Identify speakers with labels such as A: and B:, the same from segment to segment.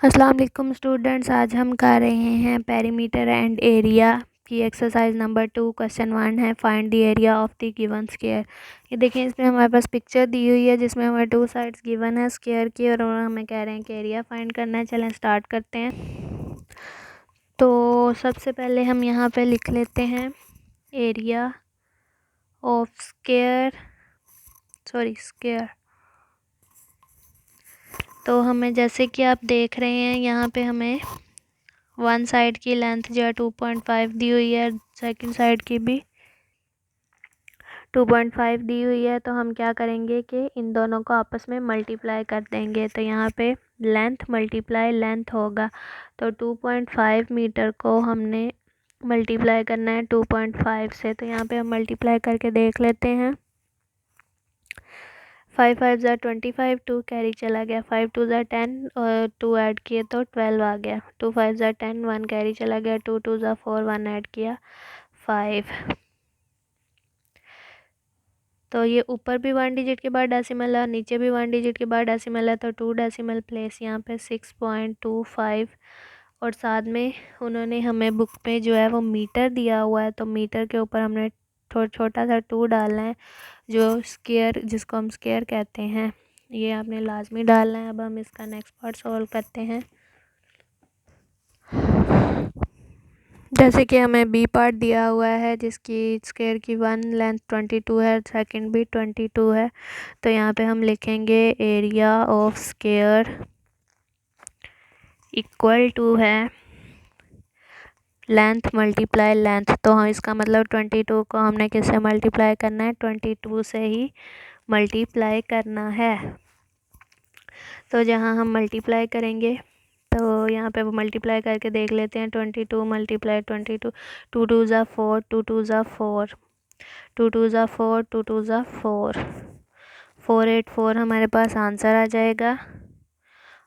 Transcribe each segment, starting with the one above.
A: अस्सलाम वालेकुम स्टूडेंट्स। आज हम कर रहे हैं पेरीमीटर एंड एरिया की एक्सरसाइज नंबर 2। क्वेश्चन 1 है find the area of the given square. ये देखें, इसमें हमारे पास पिक्चर दी हुई है जिसमें हमें 2 साइड्स गिवन है स्क्वायर की और हमें कह रहे हैं कि एरिया फाइंड करना है। चलें स्टार्ट करते हैं। तो सबसे पहले हम यहाँ पे लिख लेते हैं एरिया ऑफ स्क्वायर। तो हमें जैसे कि आप देख रहे हैं यहाँ पे हमें वन साइड की लेंथ जो है 2.5 दी हुई है, सेकंड साइड की भी 2.5 दी हुई है। तो हम क्या करेंगे कि इन दोनों को आपस में मल्टीप्लाई कर देंगे। तो यहाँ पे लेंथ मल्टीप्लाई लेंथ होगा। तो 2.5 मीटर को हमने मल्टीप्लाई करना है 2.5 से। तो यहाँ पे हम मल्टीप्लाई करके देख लेते हैं। 5 5 ज़ा 25, 2 कैरी चला गया, 5 2 ज़ा 10 और 2 ऐड किए तो 12 आ गया। 2 5 ज़ा 10, 1 कैरी चला गया, 2 2 ज़ा 4, 1 ऐड किया 5। तो ये ऊपर भी 1 डिजिट के बाद डेसिमल है और नीचे भी 1 डिजिट के बाद डेसिमल है। तो 2 डेसिमल प्लेस यहाँ पे 6.25 और साथ में उन्होंने हमें बुक पे जो है वो मीटर दिया हुआ है। तो मीटर के ऊपर हमने छोटा सा 2 डालना है, जो स्क्वायर जिसको हम स्क्वायर कहते हैं, ये आपने लाजमी डालना है। अब हम इसका नेक्स्ट पार्ट सॉल्व करते हैं। जैसे कि हमें बी पार्ट दिया हुआ है जिसकी स्क्वायर की 1 लेंथ 22 है, सेकंड भी 22 है। तो यहाँ पे हम लिखेंगे area of square equal to है लेंथ मल्टीप्लाई लेंथ। तो हम इसका मतलब 22 को हमने किससे मल्टीप्लाई करना है, 22 से ही मल्टीप्लाई करना है। तो जहाँ हम मल्टीप्लाई करेंगे तो यहाँ पे वो मल्टीप्लाई करके देख लेते हैं। 22 मल्टीप्लाई 22, 2 2 ज़ा 4, 2 2 ज़ा 4, 2 2 ज़ा 4, 2 2 ज़ा 4, 484 हमारे पास आंसर आ जाएगा।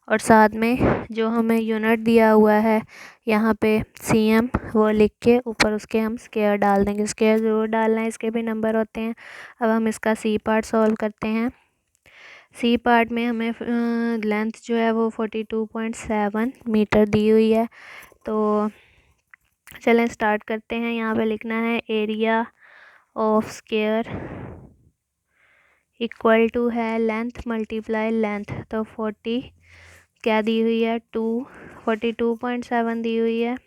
A: और साथ में जो हमें यूनिट दिया हुआ है यहाँ पे cm, वो लिख के ऊपर उसके हम स्क्वायर डाल देंगे। स्क्वायर ज़रूर डालना है, इसके भी नंबर होते हैं। अब हम इसका सी पार्ट सॉल्व करते हैं। सी पार्ट में हमें लेंथ जो है वो 42.7 मीटर दी हुई है। तो चलें स्टार्ट करते हैं। यहाँ पे लिखना है area of square equal to है लेंथ मल्टीप्लाई लेंथ। तो 40 क्या दी हुई है, 42.7 दी हुई है,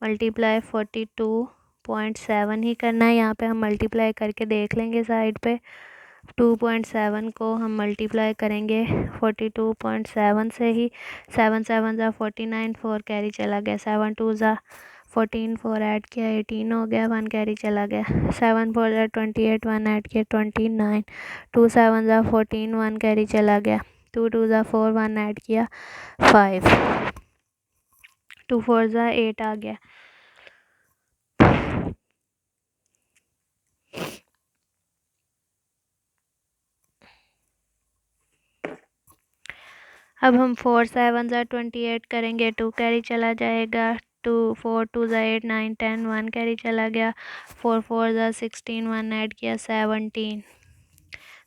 A: मल्टीप्लाई 42.7 ही करना है। यहाँ पे हम मल्टीप्लाई करके देख लेंगे साइड पे। 2.7 को हम मल्टीप्लाई करेंगे 42.7 से ही। 7 7 ज़ा 49, 4 कैरी चला गया, 7 2 ज़ा 14, 4 ऐड किया 18 हो गया, 1 कैरी चला गया, 7 4 ज़ा 28, 1 ऐड किया 29, 2 7 ज़ा 14, 1 कैरी चला गया, 2 2 ज़ा 4, 1 ऐड किया 5, 2 4 ज़ा 8 आ गया। अब हम 4 7 ज़ा 28 करेंगे, 2 कैरी चला जाएगा, 2 4 2 ज़ा 8 9 10, 1 कैरी चला गया, 4 4 ज़ा 16, 1 ऐड किया 17।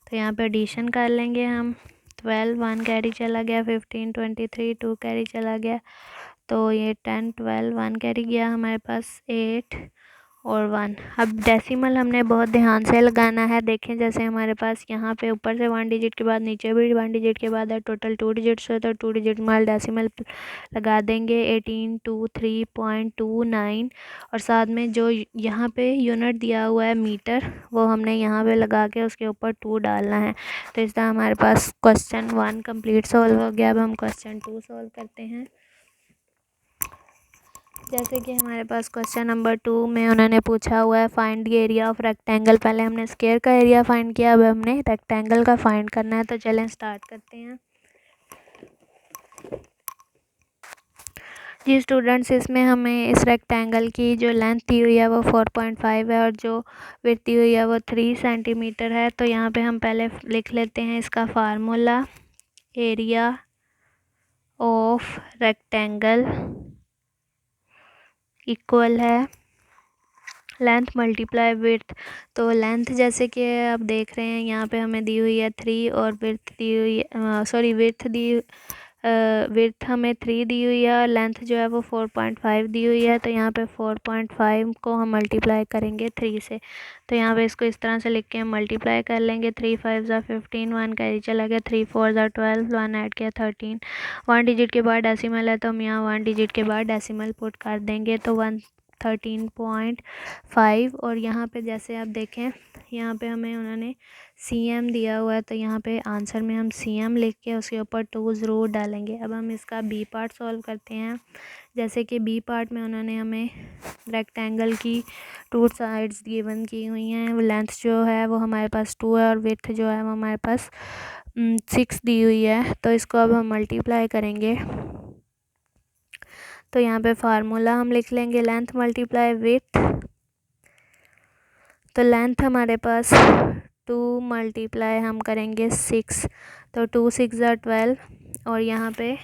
A: तो यहाँ पे एडिशन कर लेंगे हम। 12 1 कैरी चला गया, 15 23 2 कैरी चला गया। तो ये 10 12 1 कैरी गया हमारे पास 8 और 1। अब डेसिमल हमने बहुत ध्यान से लगाना है। देखें जैसे हमारे पास यहाँ पे ऊपर से 1 डिजिट के बाद नीचे भी 1 डिजिट के बाद है, टोटल 2 डिजिट्स है। तो 2 डिजिट माल डेसिमल लगा देंगे 1823.29 और साथ में जो यहाँ पे यूनिट दिया हुआ है मीटर, वो हमने यहाँ पे लगा के उसके ऊपर 2 डालना है। तो इस तरह हमारे पास क्वेश्चन 1 कंप्लीट सॉल्व हो गया। अब हम क्वेश्चन 2 सॉल्व करते हैं। जैसे कि हमारे पास क्वेश्चन नंबर 2 में उन्होंने पूछा हुआ है find the area of rectangle. पहले हमने स्क्वायर का एरिया फाइंड किया, अब हमने रेक्टेंगल का फाइंड करना है। तो चलें स्टार्ट करते हैं। जी स्टूडेंट्स, इसमें हमें इस रेक्टेंगल की जो लेंथ दी हुई है वो 4.5 है और जो विड्थ दी हुई है वो 3 सेंटीमीटर है। तो यहाँ पे हम पहले लिख लेते हैं इसका formula. Area of rectangle equal है लेंथ मल्टीप्लाई विड्थ। तो लेंथ जैसे कि आप देख रहे हैं यहाँ पे हमें दी हुई है 3 और विड्थ दी हुई विड्थ दी विड्थ हमें 3 दी हुई है और लेंथ जो है वो 4.5 दी हुई है। तो यहाँ पे 4.5 को हम मल्टीप्लाई करेंगे 3 से। तो यहाँ पे इसको इस तरह से लिख के हम मल्टीप्लाई कर लेंगे। 3 5 ज़ा 15, 1 कैरी चला गया, 3 4 ज़ा 12, 1 ऐड किया 13। 1 डिजिट के बाद डेसिमल है तो हम यहाँ 1 डिजिट के बाद डेसिमल पुट कर देंगे। तो 113.5। और यहाँ पे जैसे आप देखें यहाँ पे हमें उन्होंने cm दिया हुआ है, तो यहाँ पे आंसर में हम cm लिख के उसके ऊपर 2 ज़रूर डालेंगे। अब हम इसका बी पार्ट सॉल्व करते हैं। जैसे कि बी पार्ट में उन्होंने हमें रेक्टेंगल की 2 साइड्स गिवन की हुई हैं। लेंथ जो है वो हमारे पास 2 है और विड्थ जो है वो हमारे पास 6 दी हुई है। तो इसको अब हम मल्टीप्लाई करेंगे। तो यहाँ पे फार्मूला हम लिख लेंगे लेंथ मल्टीप्लाई विड्थ। तो लेंथ हमारे पास 2 मल्टीप्लाई हम करेंगे 6, तो 2 6 ज़ा 12। और यहाँ पे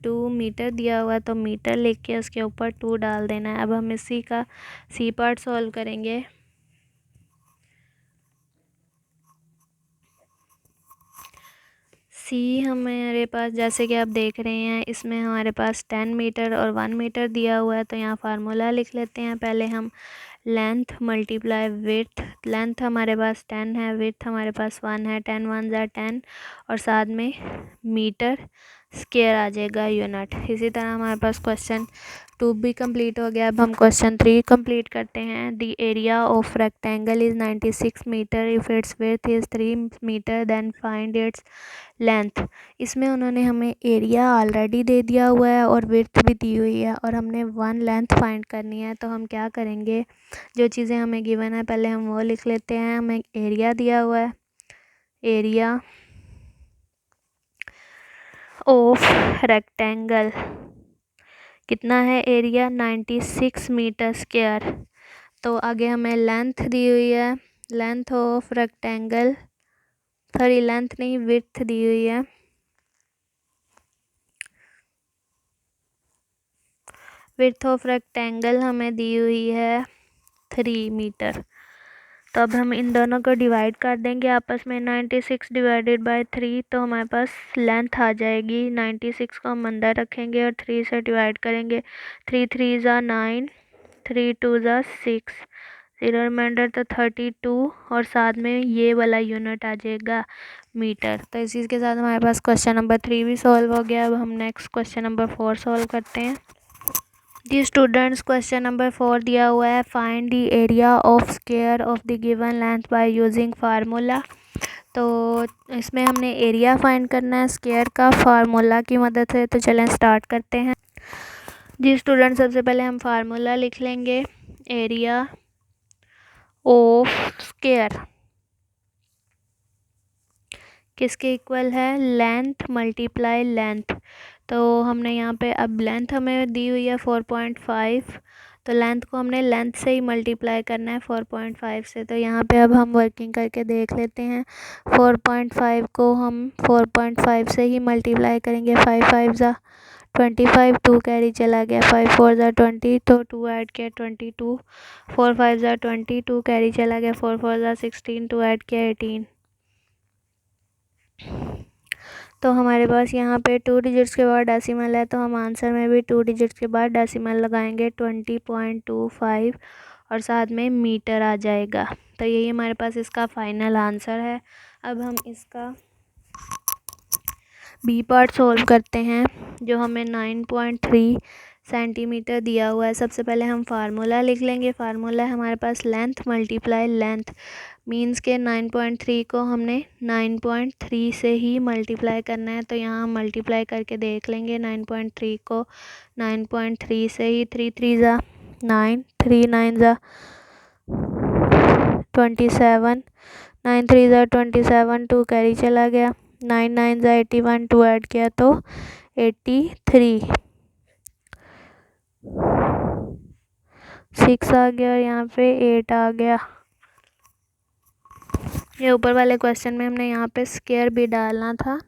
A: 2 मीटर दिया हुआ है तो मीटर लिख के उसके ऊपर 2 डाल देना है। अब हम इसी का सी पार्ट सॉल्व करेंगे। सी हमारे पास जैसे कि आप देख रहे हैं इसमें हमारे पास 10 मीटर और 1 मीटर दिया हुआ है। तो यहाँ फार्मूला लिख लेते हैं। पहले हम लेंथ मल्टीप्लाई विड्थ, लेंथ हमारे पास 10 है, विड्थ हमारे पास 1 है, 10 1 ज़ा 10 और साथ में मीटर स्क्वायर आ जाएगा यूनिट। इसी तरह हमारे पास क्वेश्चन 2 भी कंप्लीट हो गया। अब हम क्वेश्चन 3 कंप्लीट करते हैं। The area of rectangle is 96 metre if its width is 3 metre then find its length. इसमें उन्होंने हमें एरिया ऑलरेडी दे दिया हुआ है और विड्थ भी दी हुई है और हमने 1 लेंथ फाइंड करनी है। तो हम क्या करेंगे, जो चीज़ें हमें गिवन है पहले हम वो लिख लेते हैं। हमें एरिया दिया हुआ है, एरिया ऑफ रेक्टेंगल कितना है, एरिया 96 मीटर स्क्वायर। तो आगे हमें लेंथ दी हुई है, length of rectangle, sorry length नहीं विड्थ दी हुई है। विड्थ ऑफ रेक्टेंगल हमें दी हुई है 3 मीटर। तो अब हम इन दोनों को डिवाइड कर देंगे आपस में। 96 डिवाइडेड बाय 3 तो हमारे पास लेंथ आ जाएगी। 96 को हम अंदर रखेंगे और 3 से डिवाइड करेंगे। 3 3 ज़ा 9, 3 2 ज़ा 6, 0 रिमाइंडर तो 32 और साथ में ये वाला यूनिट आ जाएगा मीटर। तो इस चीज़ के साथ हमारे पास क्वेश्चन नंबर 3 भी सॉल्व हो गया। अब हम नेक्स्ट क्वेश्चन नंबर 4 सॉल्व करते हैं। जी स्टूडेंट्स, क्वेश्चन नंबर 4 दिया हुआ है, find the area of square of the given length bye using formula. तो इसमें हमने एरिया फाइंड करना है स्क्वायर का फार्मूला की मदद से। तो चलें स्टार्ट करते हैं। जी स्टूडेंट्स, सबसे पहले हम फार्मूला लिख लेंगे। एरिया ऑफ स्क्वायर किसके इक्वल है, लेंथ मल्टीप्लाई लेंथ। तो हमने यहाँ पे अब लेंथ हमें दी हुई है 4.5, तो लेंथ को हमने लेंथ से ही मल्टीप्लाई करना है 4.5 से। तो यहाँ पे अब हम वर्किंग करके देख लेते हैं। 4.5 को हम 4.5 से ही मल्टीप्लाई करेंगे। 5 5 ज़ा 25, 2 कैरी चला गया, 5 4 ज़ा 20 तो 2 ऐड किया 22, 4 5 ज़ा 20, 2 कैरी चला गया, 4 4 ज़ा 16, 2 ऐड किया 18। तो हमारे पास यहाँ पे 2 डिजिट्स के बाद डेसिमल है तो हम आंसर में भी 2 डिजिट्स के बाद डेसिमल लगाएंगे 20.25 और साथ में मीटर आ जाएगा। तो यही हमारे पास इसका फाइनल आंसर है। अब हम इसका बी पार्ट सॉल्व करते हैं, जो हमें 9.3 सेंटीमीटर दिया हुआ है। सबसे पहले हम फार्मूला लिख लेंगे। फार्मूला है हमारे पास लेंथ मल्टीप्लाई लेंथ, मीन्स के 9.3 को हमने 9.3 से ही मल्टीप्लाई करना है। तो यहाँ हम मल्टीप्लाई करके देख लेंगे 9.3 को 9.3 से ही। 3 3 ज़ा 9, 3 9 ज़ा 27, 9 3 ज़ा 27, 2 कैरी चला गया, 9 9 ज़ा 81, 2 ऐड किया तो 83, 6 आ गया और यहाँ पे 8 आ गया। ये ऊपर वाले क्वेश्चन में हमने यहाँ पे स्क्वायर भी डालना था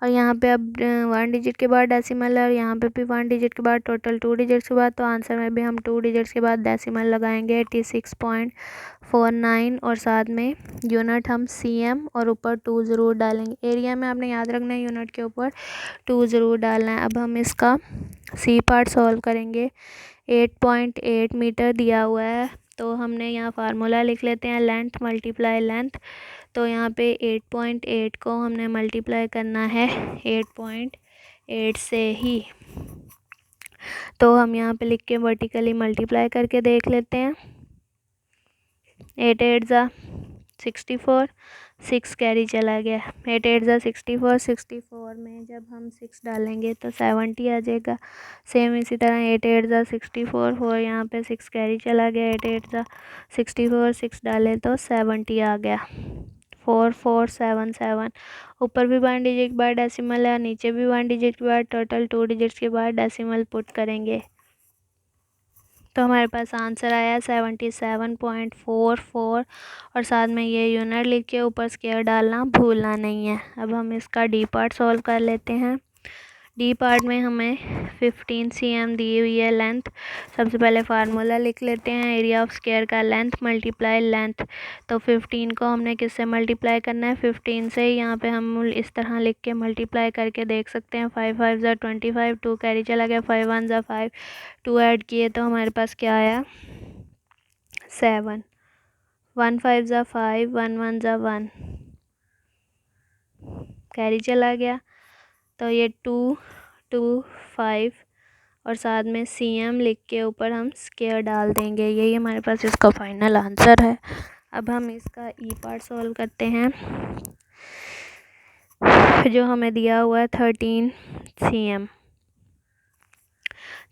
A: और यहाँ पे अब 1 डिजिट के बाद डेसिमल है और यहाँ पे भी 1 डिजिट के बाद टोटल 2 डिजिट्स के बाद। तो आंसर में भी हम 2 डिजिट्स के बाद डेसिमल लगाएंगे। 49 और साथ में यूनिट हम cm और ऊपर 2 ज़रूर डालेंगे। एरिया में आपने याद रखना है यूनिट के ऊपर 2 ज़रूर डालना है। अब हम इसका सी पार्ट सॉल्व करेंगे। 8.8 मीटर दिया हुआ है तो हमने यहाँ फार्मूला लिख लेते हैं, लेंथ मल्टीप्लाई लेंथ। तो यहाँ पे 8.8 को हमने मल्टीप्लाई करना है 8.8 से ही। तो हम यहाँ पे लिख के वर्टिकली मल्टीप्लाई करके देख लेते हैं। 8 8 ज़ा 64, 6 कैरी चला गया। 8 8 ज़ा 64, 64 में जब हम 6 डालेंगे तो 70 आ जाएगा। सेम इसी तरह 8 8 ज़ा 64, 4 यहाँ पे 6 कैरी चला गया। 8 8 ज़ा 64, 6 डाले तो 70 आ गया। 4 4 7 7, ऊपर भी 1 डिजिट के बाद डेसिमल है, नीचे भी 1 डिजिट के बाद, टोटल 2 डिजिट्स के बाद डेसिमल पुट करेंगे तो हमारे पास आंसर आया 77.44 और साथ में ये यूनिट लिख के ऊपर स्क्वायर डालना भूलना नहीं है। अब हम इसका डी पार्ट सॉल्व कर लेते हैं। डी पार्ट में हमें 15 cm दी हुई है लेंथ। सबसे पहले फार्मूला लिख लेते हैं, एरिया ऑफ स्क्वायर का लेंथ मल्टीप्लाई लेंथ। तो 15 को हमने किससे मल्टीप्लाई करना है, 15 से। यहाँ पे हम इस तरह लिख के मल्टीप्लाई करके देख सकते हैं। 5 5 ज़ा 25, 2 कैरी चला गया। 5 1 ज़ा 5, 2 ऐड किए तो हमारे पास क्या आया 7। 1 5 ज़ा 5, 1 1 ज़ा 1 कैरी चला गया। तो ये 2 2 5 और साथ में cm लिख के ऊपर हम स्क्वायर डाल देंगे। यही हमारे पास इसका फाइनल आंसर है। अब हम इसका ई पार्ट सॉल्व करते हैं। जो हमें दिया हुआ है 13 cm।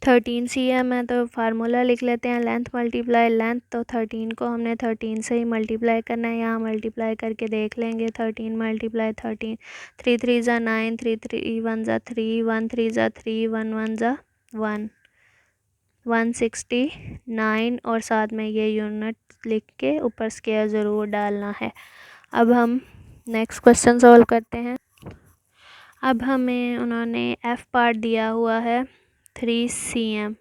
A: 13 cm है तो फार्मूला लिख लेते हैं, लेंथ मल्टीप्लाई लेंथ। तो 13 को हमने 13 से ही मल्टीप्लाई करना है। यहाँ मल्टीप्लाई करके देख लेंगे। 13 मल्टीप्लाई 13, 3 3 ज़ा 9, 3 3 1 ज़ा 3, 1 3 ज़ा 3, 1 1 ज़ा 1, 169 और साथ में ये यूनिट लिख के ऊपर स्क्वायर ज़रूर डालना है। अब हम नेक्स्ट क्वेश्चन सॉल्व करते हैं। अब हमें उन्होंने एफ़ पार्ट दिया हुआ है 3 cm।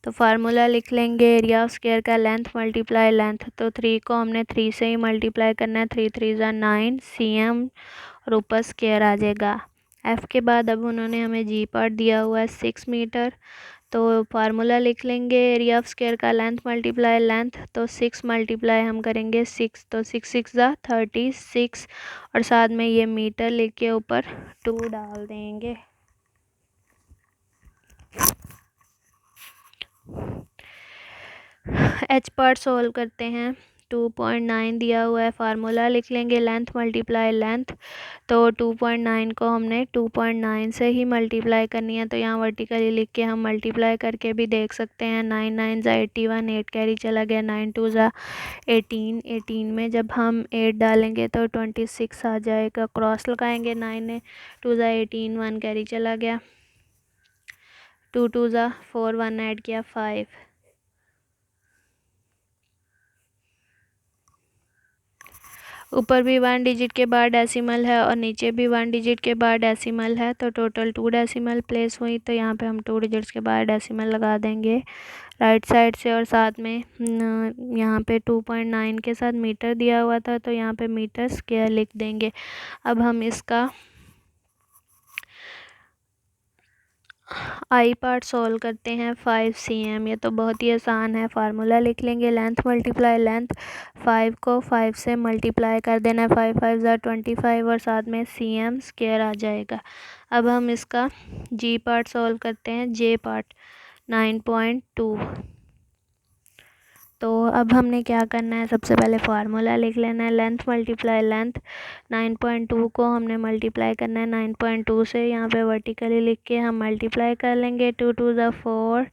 A: तो फार्मूला लिख लेंगे, एरिया ऑफ स्क्वायर का लेंथ मल्टीप्लाई लेंथ। तो 3 को हमने 3 से ही मल्टीप्लाई करना है। 3 3 ज़ा 9 cm और ऊपर स्क्वायर आ जाएगा। एफ़ के बाद अब उन्होंने हमें जी पार्ट दिया हुआ है 6 मीटर। तो फार्मूला लिख लेंगे, एरिया ऑफ स्क्वायर का लेंथ मल्टीप्लाई लेंथ। तो 6 मल्टीप्लाई हम करेंगे 6, तो 6 6 ज़ा 36 और साथ में ये मीटर लिख के ऊपर 2 डाल देंगे। एच पार्ट सॉल्व करते हैं। 2.9 दिया हुआ है, फार्मूला लिख लेंगे, लेंथ मल्टीप्लाई लेंथ। तो 2.9 को हमने 2.9 से ही मल्टीप्लाई करनी है। तो यहाँ वर्टिकली लिख के हम मल्टीप्लाई करके भी देख सकते हैं। 9 9 ज़ा 81, 8 कैरी चला गया। 9 2 ज़ा 18, 18 में जब हम 8 डालेंगे तो 26 आ जाएगा। क्रॉस लगाएंगे। 9 2 ज़ा 18, 1 कैरी चला गया। 2 2 ज़ा 4, 1 ऐड किया 5। ऊपर भी 1 डिजिट के बाद डेसिमल है और नीचे भी 1 डिजिट के बाद डेसिमल है। तो टोटल 2 डेसिमल प्लेस हुई। तो यहाँ पे हम 2 डिजिट्स के बाद डेसिमल लगा देंगे राइट साइड से। और साथ में यहाँ पे 2.9 के साथ मीटर दिया हुआ था तो यहाँ पे मीटर स्क्वायर लिख देंगे। अब हम इसका आई पार्ट सॉल्व करते हैं। 5 cm, ये तो बहुत ही आसान है। फार्मूला लिख लेंगे, लेंथ मल्टीप्लाई लेंथ। 5 को 5 से मल्टीप्लाई कर देना है। 5 5 ज़ा 25 और साथ में cm स्क्वायर आ जाएगा। अब हम इसका जी पार्ट सॉल्व करते हैं। जे पार्ट 9.2। तो अब हमने क्या करना है, सबसे पहले फार्मूला लिख लेना है, लेंथ मल्टीप्लाई लेंथ। 9.2 को हमने मल्टीप्लाई करना है 9.2 से। यहाँ पे वर्टिकली लिख के हम मल्टीप्लाई कर लेंगे। 2 2 ज़ा 4,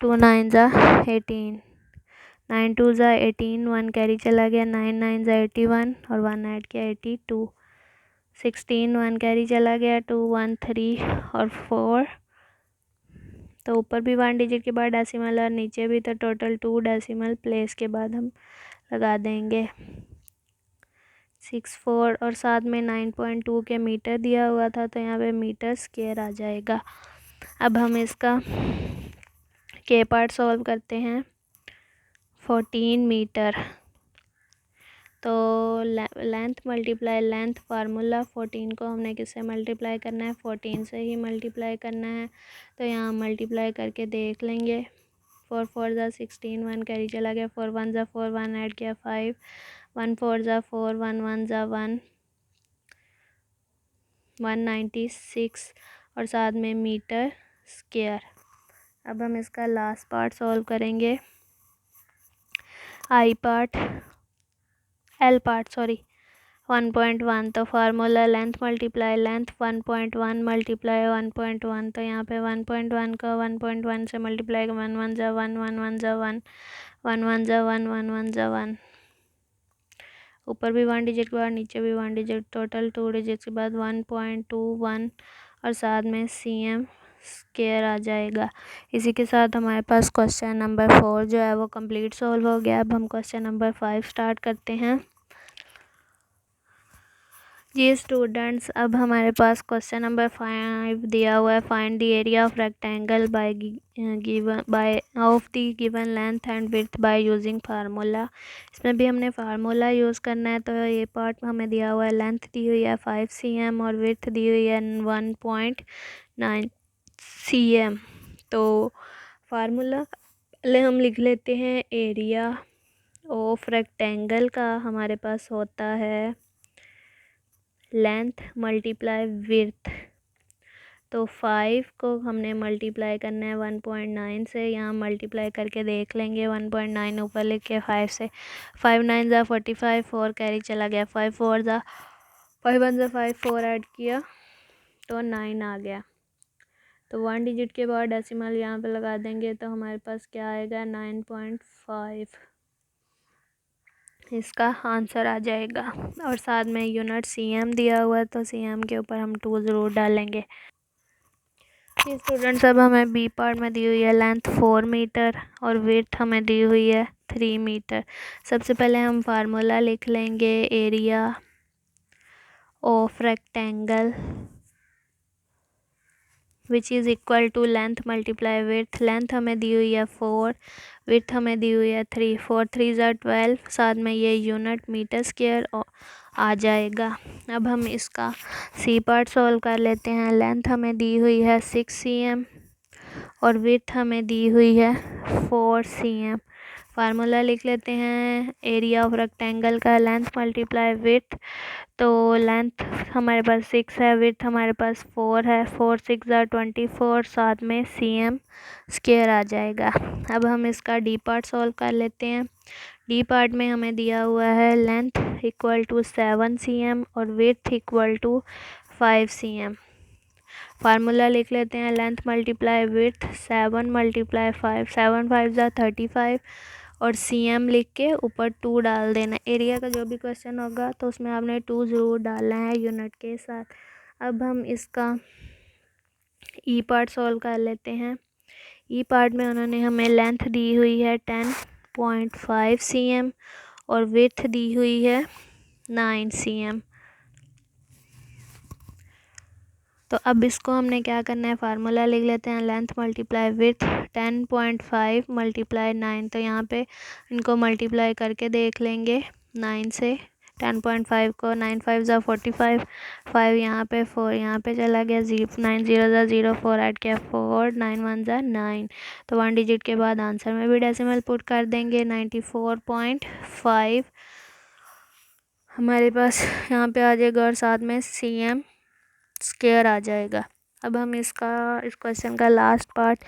A: 2 9 ज़ा 18, 9 2 ज़ा 18, 1 कैरी चला गया। 9 9 ज़ा 81 और 1 ऐड किया 82। 16, 1 कैरी चला गया। 2 1 3 और 4। तो ऊपर भी 1 डिजिट के बाद डेसिमल और नीचे भी। तो टोटल 2 डेसिमल प्लेस के बाद हम लगा देंगे 6 4 और साथ में 9.2 के मीटर दिया हुआ था तो यहाँ पे मीटर स्क्वायर आ जाएगा। अब हम इसका के पार्ट सॉल्व करते हैं। 14 मीटर। तो लेंथ मल्टीप्लाई लेंथ फार्मूला 14 को हमने किससे मल्टीप्लाई करना है, 14 से ही मल्टीप्लाई करना है। तो यहाँ मल्टीप्लाई करके देख लेंगे। 4 4 ज़ा 16, 1 कैरी चला गया, 4 1 ज़ा 4, 1 ऐड किया 5, 1 4 ज़ा 4, 1 1 ज़ा 1, 196 और साथ में मीटर स्क्वायर। अब हम इसका लास्ट पार्ट सॉल्व करेंगे। L part 1.1। तो formula length multiply length 1.1 multiply 1.1। तो यहाँ पे 1.1 का 1.1 से मल्टीप्लाई 1 1 ज़ा 1, 1 1 ज़ा 1, 1 1 ज़ा 1, 1 1 ज़ा 1, ऊपर भी 1 डिजिट के बाद नीचे भी 1 डिजिट, टोटल 2 डिजिट के बाद 1.21 और साथ में cm स्क्वायर आ जाएगा। इसी के साथ हमारे पास क्वेश्चन नंबर 4 जो है वो कंप्लीट सॉल्व हो गया। अब हम क्वेश्चन नंबर 5 स्टार्ट करते हैं। जी स्टूडेंट्स, अब हमारे पास क्वेश्चन नंबर 5 दिया हुआ है। Find the area of rectangle by of the given length and width by using formula. इसमें भी हमने फार्मूला यूज़ करना है। तो ये पार्ट हमें दिया हुआ है, लेंथ दी हुई है 5 cm और विड्थ दी हुई है 1.9 cm। तो फार्मूला पहले हम लिख लेते हैं। एरिया ऑफ रेक्टेंगल का हमारे पास होता है लेंथ मल्टीप्लाई विड्थ। तो 5 को हमने मल्टीप्लाई करना है 1.9 से। यहाँ मल्टीप्लाई करके देख लेंगे। 1.9 ऊपर लिख के 5 से, 5 9 ज़ा 45, 4 कैरी चला गया, 5 4 ज़ा 5 1 ज़ा 5, 4 ऐड किया तो 9 आ गया। तो 1 डिजिट के बाद डेसिमल यहाँ पे लगा देंगे तो हमारे पास क्या आएगा, 9.5 इसका आंसर आ जाएगा। और साथ में यूनिट cm दिया हुआ है तो cm के ऊपर हम 2 ज़रूर डालेंगे। स्टूडेंट्स, अब हमें बी पार्ट में दी हुई है लेंथ 4 मीटर और विड्थ हमें दी हुई है 3 मीटर। सबसे पहले हम फार्मूला लिख लेंगे। Area of rectangle which is equal to length multiply width. Length हमें दी हुई है 4, विड्थ हमें दी हुई है 3, 4 3 ज़ा 12, साथ में ये यूनिट मीटर स्क्वायर आ जाएगा। अब हम इसका सी पार्ट सॉल्व कर लेते हैं। लेंथ हमें दी हुई है 6 cm और विड्थ हमें दी हुई है 4 cm। फार्मूला लिख लेते हैं। एरिया ऑफ रेक्टेंगल का लेंथ मल्टीप्लाई विड्थ। तो लेंथ हमारे पास 6 है, विड्थ हमारे पास 4 है, 4 6 ज़ा 24, साथ में cm स्क्वायर आ जाएगा। अब हम इसका डी पार्ट सॉल्व कर लेते हैं। डी पार्ट में हमें दिया हुआ है लेंथ इक्वल टू 7 cm और width equal to 5 cm। Formula लिख लेते हैं। लेंथ मल्टीप्लाई विड्थ 7 मल्टीप्लाई 5, 7 5 ज़ा 35 और cm लिख के ऊपर 2 डाल देना। एरिया का जो भी क्वेश्चन होगा तो उसमें आपने 2 ज़रूर डालना है यूनिट के साथ। अब हम इसका ई पार्ट सॉल्व कर लेते हैं। ई पार्ट में उन्होंने हमें लेंथ दी हुई है 10.5 cm और विड्थ दी हुई है 9 cm। तो अब इसको हमने क्या करना है, फार्मूला लिख लेते हैं। Length multiply width 10.5 multiply 9। तो यहाँ पे इनको मल्टीप्लाई करके देख लेंगे 9 से। 10.5 को 9 5 ज़ा 45, 5 यहाँ पे 4 यहाँ पे चला गया, 9 0 ज़ा 0, 4 ऐड किया 4, 9 1 ज़ा 9। तो 1 डिजिट के बाद आंसर में भी डेसिमल पुट कर देंगे। 94.5 हमारे पास यहाँ पे आ जाएगा और साथ में cm स्क्वायर आ जाएगा। अब हम इस क्वेश्चन का last part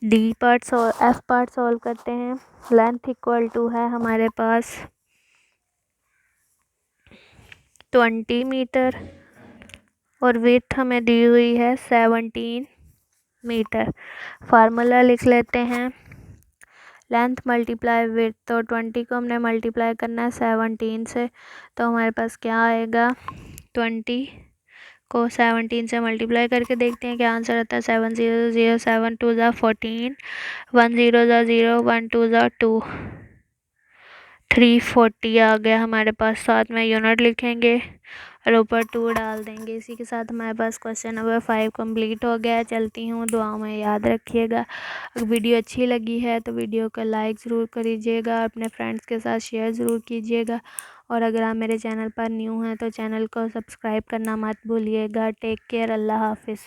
A: D part F part solve करते हैं। लेंथ इक्वल टू है हमारे पास 20 मीटर और विड्थ हमें दी हुई है 17 मीटर। फार्मूला लिख लेते हैं। लेंथ मल्टीप्लाई विड्थ, तो 20 को हमने मल्टीप्लाई करना है 17 से। तो हमारे पास क्या आएगा, 20 को 17 से मल्टीप्लाई करके देखते हैं क्या आंसर आता है। 7 0 0, 7 2 ज़ा 14, 1 0 ज़ा 0, 1 2 ज़ा 2, 340 आ गया हमारे पास। साथ में यूनिट लिखेंगे और ऊपर 2 डाल देंगे। इसी के साथ हमारे पास क्वेश्चन नंबर 5 कंप्लीट हो गया। चलती हूँ, दुआओं में याद रखिएगा। अगर वीडियो अच्छी लगी है तो वीडियो को लाइक ज़रूर करिएगा, अपने फ्रेंड्स के साथ शेयर ज़रूर कीजिएगा और अगर आप मेरे चैनल पर न्यू हैं तो चैनल को सब्सक्राइब करना मत भूलिएगा। टेक केयर, अल्लाह हाफिज़।